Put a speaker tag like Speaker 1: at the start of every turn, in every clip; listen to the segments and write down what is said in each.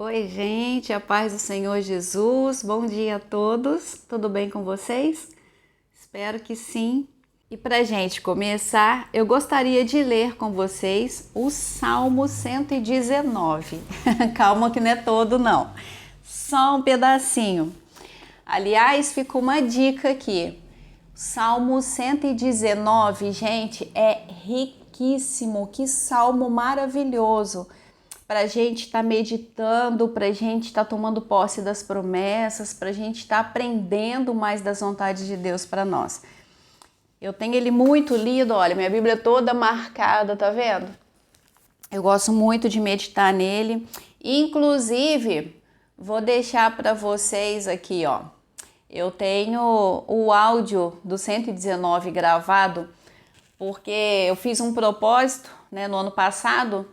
Speaker 1: Oi, gente, a paz do Senhor Jesus. Bom dia a todos. Tudo bem com vocês? Espero que sim. E para gente começar, eu gostaria de ler com vocês o Salmo 119. Calma que não é todo não. Só um pedacinho. Aliás, fica uma dica aqui. Salmo 119, gente, é riquíssimo. Que salmo maravilhoso para a gente estar meditando, para a gente estar tomando posse das promessas, para a gente estar aprendendo mais das vontades de Deus para nós. Eu tenho ele muito lido, olha, minha Bíblia é toda marcada, tá vendo? Eu gosto muito de meditar nele. Inclusive, vou deixar para vocês aqui, ó. Eu tenho o áudio do 119 gravado, porque eu fiz um propósito, né, no ano passado,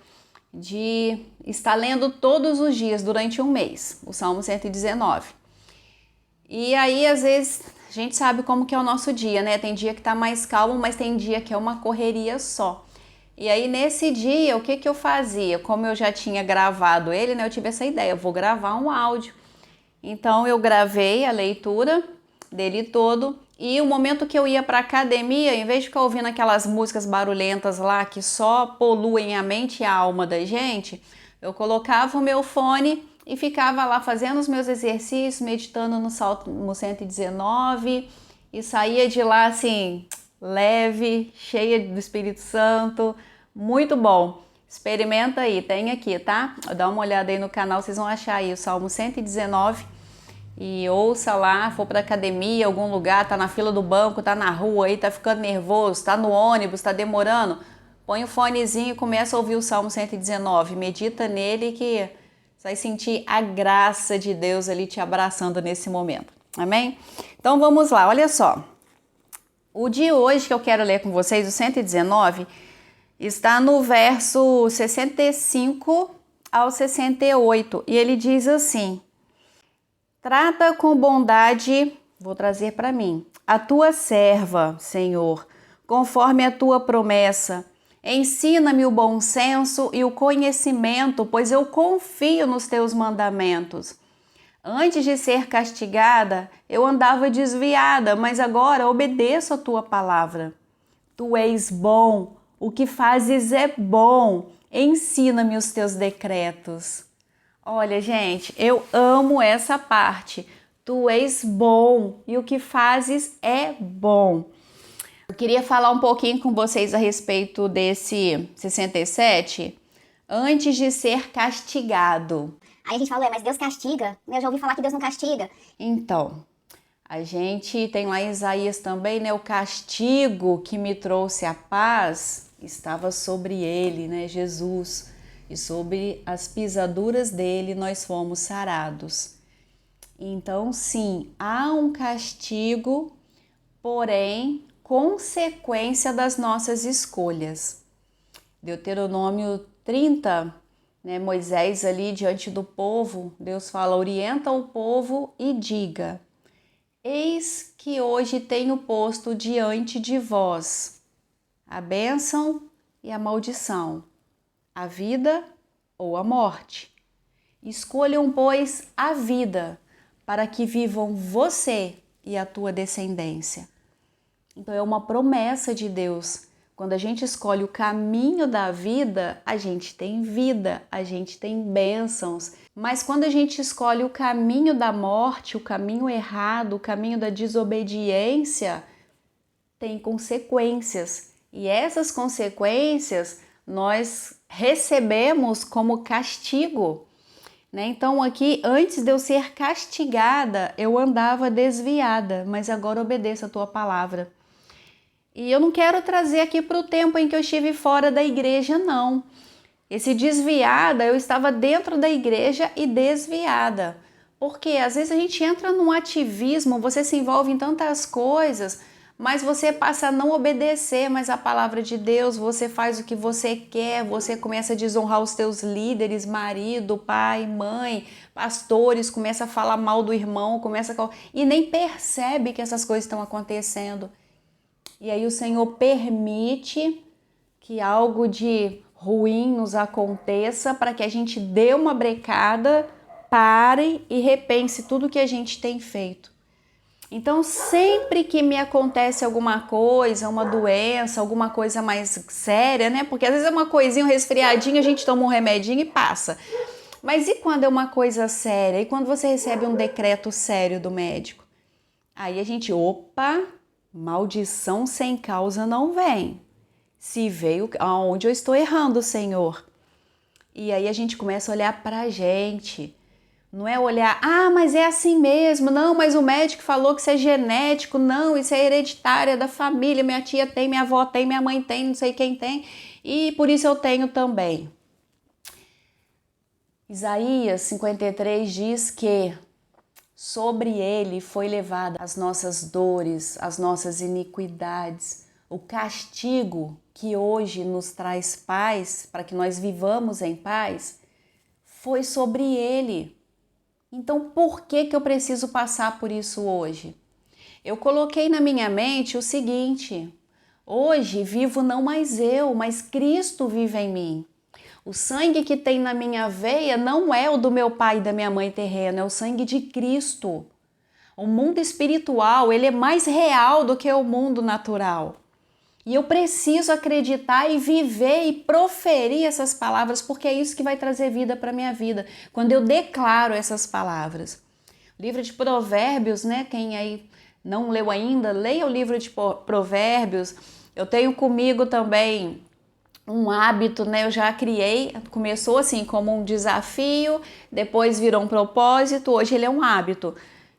Speaker 1: de estar lendo todos os dias durante um mês, o Salmo 119. E aí, às vezes, a gente sabe como que é o nosso dia, né? Tem dia que tá mais calmo, mas tem dia que é uma correria só. E aí, nesse dia, o que que eu fazia? Como eu já tinha gravado ele, né? Eu tive essa ideia, eu vou gravar um áudio. Então, eu gravei a leitura dele todo. E o momento que eu ia para academia, em vez de ficar ouvindo aquelas músicas barulhentas lá que só poluem a mente e a alma da gente, eu colocava o meu fone e ficava lá fazendo os meus exercícios, meditando no Salmo 119 e saía de lá assim, leve, cheia do Espírito Santo, muito bom. Experimenta aí, tem aqui, tá? Dá uma olhada aí no canal, vocês vão achar aí o Salmo 119 e ouça lá, for para academia, algum lugar, tá na fila do banco, tá na rua aí, tá ficando nervoso, tá no ônibus, tá demorando, põe o fonezinho e começa a ouvir o Salmo 119, medita nele que você vai sentir a graça de Deus ali te abraçando nesse momento, amém? Então vamos lá, olha só, o de hoje que eu quero ler com vocês, o 119, está no verso 65 ao 68, e ele diz assim: trata com bondade, vou trazer para mim, a tua serva, Senhor, conforme a tua promessa. Ensina-me o bom senso e o conhecimento, pois eu confio nos teus mandamentos. Antes de ser castigada, eu andava desviada, mas agora obedeço a tua palavra. Tu és bom, o que fazes é bom. Ensina-me os teus decretos. Olha, gente, eu amo essa parte. Tu és bom e o que fazes é bom. Eu queria falar um pouquinho com vocês a respeito desse 67, antes de ser castigado.
Speaker 2: Aí a gente fala, mas Deus castiga? Eu já ouvi falar que Deus não castiga.
Speaker 1: Então, a gente tem lá em Isaías também, né? O castigo que me trouxe a paz estava sobre ele, né? Jesus. E sobre as pisaduras dele nós fomos sarados. Então, sim, há um castigo, porém, consequência das nossas escolhas. Deuteronômio 30, né, Moisés ali diante do povo, Deus fala, orienta o povo e diga: eis que hoje tenho posto diante de vós a bênção e a maldição, a vida ou a morte. Escolham, pois, a vida, para que vivam você e a tua descendência. Então é uma promessa de Deus. Quando a gente escolhe o caminho da vida, a gente tem vida, a gente tem bênçãos. Mas quando a gente escolhe o caminho da morte, o caminho errado, o caminho da desobediência, tem consequências. E essas consequências nós recebemos como castigo, né? Então aqui, antes de eu ser castigada, eu andava desviada, mas agora obedeço a tua palavra. E eu não quero trazer aqui para o tempo em que eu estive fora da igreja, não. Esse desviada, eu estava dentro da igreja e desviada. Porque às vezes a gente entra num ativismo, você se envolve em tantas coisas, mas você passa a não obedecer mais a palavra de Deus, você faz o que você quer, você começa a desonrar os teus líderes, marido, pai, mãe, pastores, começa a falar mal do irmão, e nem percebe que essas coisas estão acontecendo. E aí o Senhor permite que algo de ruim nos aconteça para que a gente dê uma brecada, pare e repense tudo que a gente tem feito. Então, sempre que me acontece alguma coisa, uma doença, alguma coisa mais séria, né? Porque às vezes é uma coisinha, um resfriadinho, a gente toma um remedinho e passa. Mas e quando é uma coisa séria? E quando você recebe um decreto sério do médico? Aí a gente, opa, maldição sem causa não vem. Se veio, aonde eu estou errando, Senhor? E aí a gente começa a olhar pra gente. Não é olhar, mas é assim mesmo, não, mas o médico falou que isso é genético, não, isso é hereditário, é da família, minha tia tem, minha avó tem, minha mãe tem, não sei quem tem, e por isso eu tenho também. Isaías 53 diz que sobre ele foi levada as nossas dores, as nossas iniquidades, o castigo que hoje nos traz paz, para que nós vivamos em paz, foi sobre ele. Então, por que eu preciso passar por isso hoje? Eu coloquei na minha mente o seguinte: hoje vivo não mais eu, mas Cristo vive em mim. O sangue que tem na minha veia não é o do meu pai e da minha mãe terreno, é o sangue de Cristo. O mundo espiritual, ele é mais real do que o mundo natural. E eu preciso acreditar e viver e proferir essas palavras, porque é isso que vai trazer vida para a minha vida, quando eu declaro essas palavras. O livro de Provérbios, né? Quem aí não leu ainda, leia o livro de Provérbios. Eu tenho comigo também um hábito, né? Eu já criei, começou assim como um desafio, depois virou um propósito, hoje ele é um hábito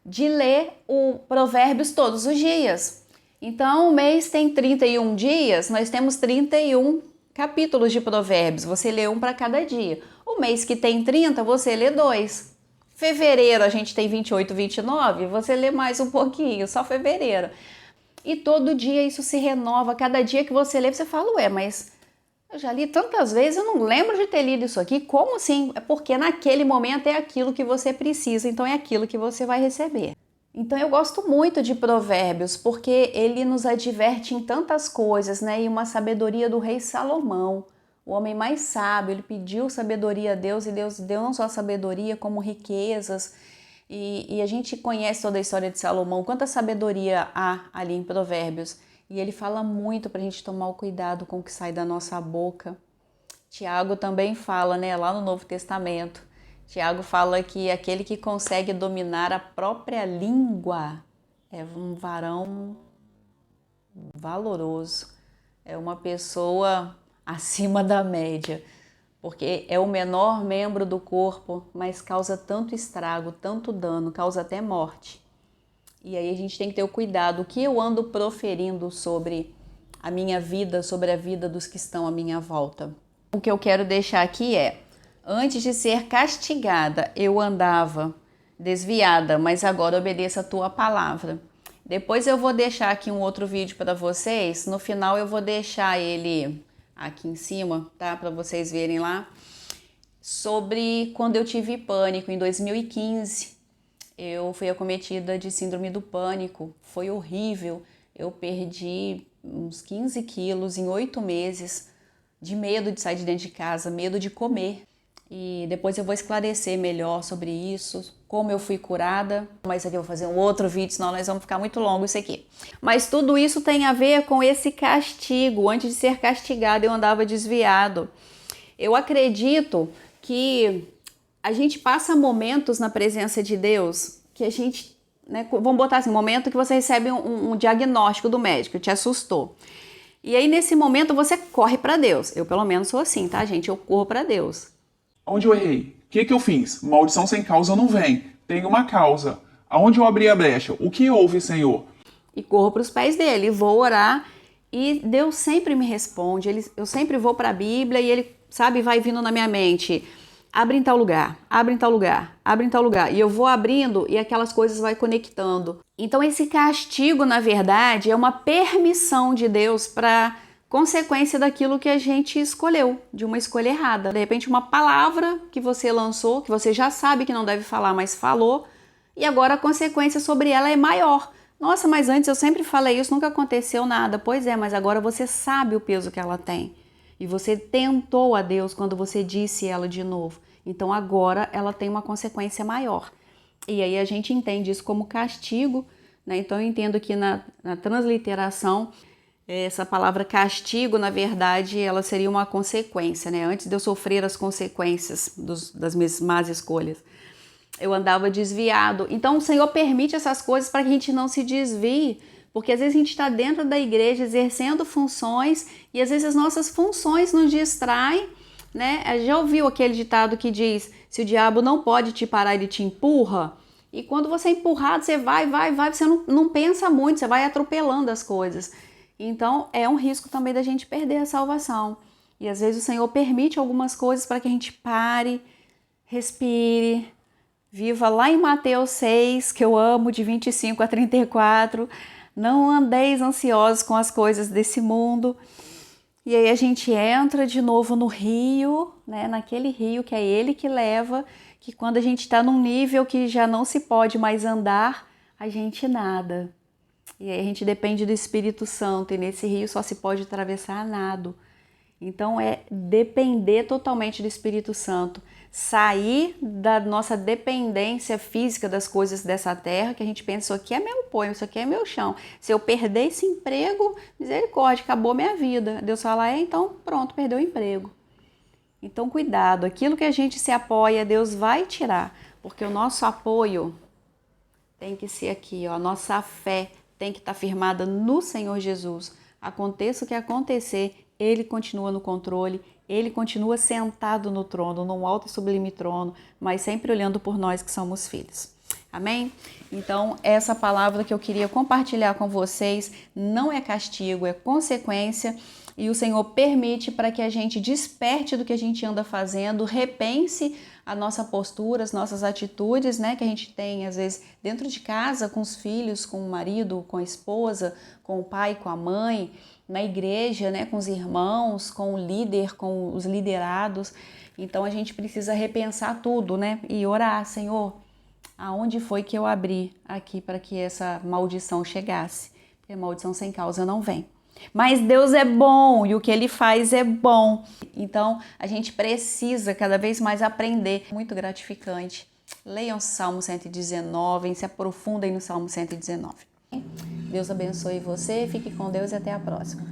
Speaker 1: de ler o Provérbios todos os dias. Então, o mês tem 31 dias, nós temos 31 capítulos de Provérbios, você lê um para cada dia. O mês que tem 30, você lê 2. Fevereiro a gente tem 28, 29, você lê mais um pouquinho, só fevereiro. E todo dia isso se renova, cada dia que você lê, você fala, mas eu já li tantas vezes, eu não lembro de ter lido isso aqui, como assim? É porque naquele momento é aquilo que você precisa, então é aquilo que você vai receber. Então eu gosto muito de Provérbios, porque ele nos adverte em tantas coisas, né? E uma sabedoria do rei Salomão, o homem mais sábio, ele pediu sabedoria a Deus e Deus deu não só sabedoria, como riquezas. E a gente conhece toda a história de Salomão, quanta sabedoria há ali em Provérbios. E ele fala muito para a gente tomar o cuidado com o que sai da nossa boca. Tiago também fala, né, lá no Novo Testamento. Tiago fala que aquele que consegue dominar a própria língua é um varão valoroso, é uma pessoa acima da média, porque é o menor membro do corpo, mas causa tanto estrago, tanto dano, causa até morte. E aí a gente tem que ter o cuidado, o que eu ando proferindo sobre a minha vida, sobre a vida dos que estão à minha volta. O que eu quero deixar aqui é: antes de ser castigada, eu andava desviada, mas agora obedeço a tua palavra. Depois eu vou deixar aqui um outro vídeo para vocês. No final eu vou deixar ele aqui em cima, tá? Para vocês verem lá. Sobre quando eu tive pânico em 2015. Eu fui acometida de síndrome do pânico. Foi horrível. Eu perdi uns 15 quilos em 8 meses. De medo de sair de dentro de casa, medo de comer. E depois eu vou esclarecer melhor sobre isso, como eu fui curada. Mas aqui eu vou fazer um outro vídeo, senão nós vamos ficar muito longo isso aqui. Mas tudo isso tem a ver com esse castigo. Antes de ser castigado, eu andava desviado. Eu acredito que a gente passa momentos na presença de Deus que a gente, né, vamos botar assim, momento que você recebe um diagnóstico do médico, te assustou. E aí nesse momento você corre para Deus. Eu pelo menos sou assim, tá, gente? Eu corro para Deus.
Speaker 3: Onde eu errei? O que eu fiz? Maldição sem causa não vem. Tem uma causa. Aonde eu abri a brecha? O que houve, Senhor?
Speaker 1: E corro para os pés dele, vou orar e Deus sempre me responde. Eu sempre vou para a Bíblia e ele, sabe, vai vindo na minha mente. Abre em tal lugar, abre em tal lugar, abre em tal lugar. E eu vou abrindo e aquelas coisas vai conectando. Então esse castigo, na verdade, é uma permissão de Deus para consequência daquilo que a gente escolheu, de uma escolha errada. De repente uma palavra que você lançou, que você já sabe que não deve falar, mas falou, e agora a consequência sobre ela é maior. Nossa, mas antes eu sempre falei isso, nunca aconteceu nada. Pois é, mas agora você sabe o peso que ela tem. E você tentou a Deus quando você disse ela de novo. Então agora ela tem uma consequência maior. E aí a gente entende isso como castigo, né? Então eu entendo que na transliteração, essa palavra castigo, na verdade, ela seria uma consequência, né? Antes de eu sofrer as consequências das minhas más escolhas, eu andava desviado. Então o Senhor permite essas coisas para que a gente não se desvie, porque às vezes a gente está dentro da igreja exercendo funções e às vezes as nossas funções nos distraem, né? Já ouviu aquele ditado que diz: se o diabo não pode te parar, ele te empurra? E quando você é empurrado, você vai, você não pensa muito, você vai atropelando as coisas. Então é um risco também da gente perder a salvação. E às vezes o Senhor permite algumas coisas para que a gente pare, respire, viva lá em Mateus 6, que eu amo, de 25 a 34. Não andeis ansiosos com as coisas desse mundo. E aí a gente entra de novo no rio, né? Naquele rio que é ele que leva, que quando a gente está num nível que já não se pode mais andar, a gente nada. E aí a gente depende do Espírito Santo, e nesse rio só se pode atravessar a nado. Então é depender totalmente do Espírito Santo, sair da nossa dependência física das coisas dessa terra, que a gente pensa: isso aqui é meu pão, isso aqui é meu chão. Se eu perder esse emprego, misericórdia, acabou minha vida. Deus fala: então pronto, perdeu o emprego. Então cuidado, aquilo que a gente se apoia, Deus vai tirar, porque o nosso apoio tem que ser aqui, ó, a nossa fé tem que estar firmada no Senhor Jesus. Aconteça o que acontecer, Ele continua no controle, Ele continua sentado no trono, num alto e sublime trono, mas sempre olhando por nós que somos filhos. Amém? Então, essa palavra que eu queria compartilhar com vocês não é castigo, é consequência, e o Senhor permite para que a gente desperte do que a gente anda fazendo, repense a nossa postura, as nossas atitudes, né, que a gente tem às vezes dentro de casa, com os filhos, com o marido, com a esposa, com o pai, com a mãe, na igreja, né, com os irmãos, com o líder, com os liderados. Então a gente precisa repensar tudo, né, e orar: Senhor, aonde foi que eu abri aqui para que essa maldição chegasse? Porque maldição sem causa não vem. Mas Deus é bom e o que Ele faz é bom. Então a gente precisa cada vez mais aprender. Muito gratificante. Leiam o Salmo 119, se aprofundem no Salmo 119. Deus abençoe você, fique com Deus e até a próxima.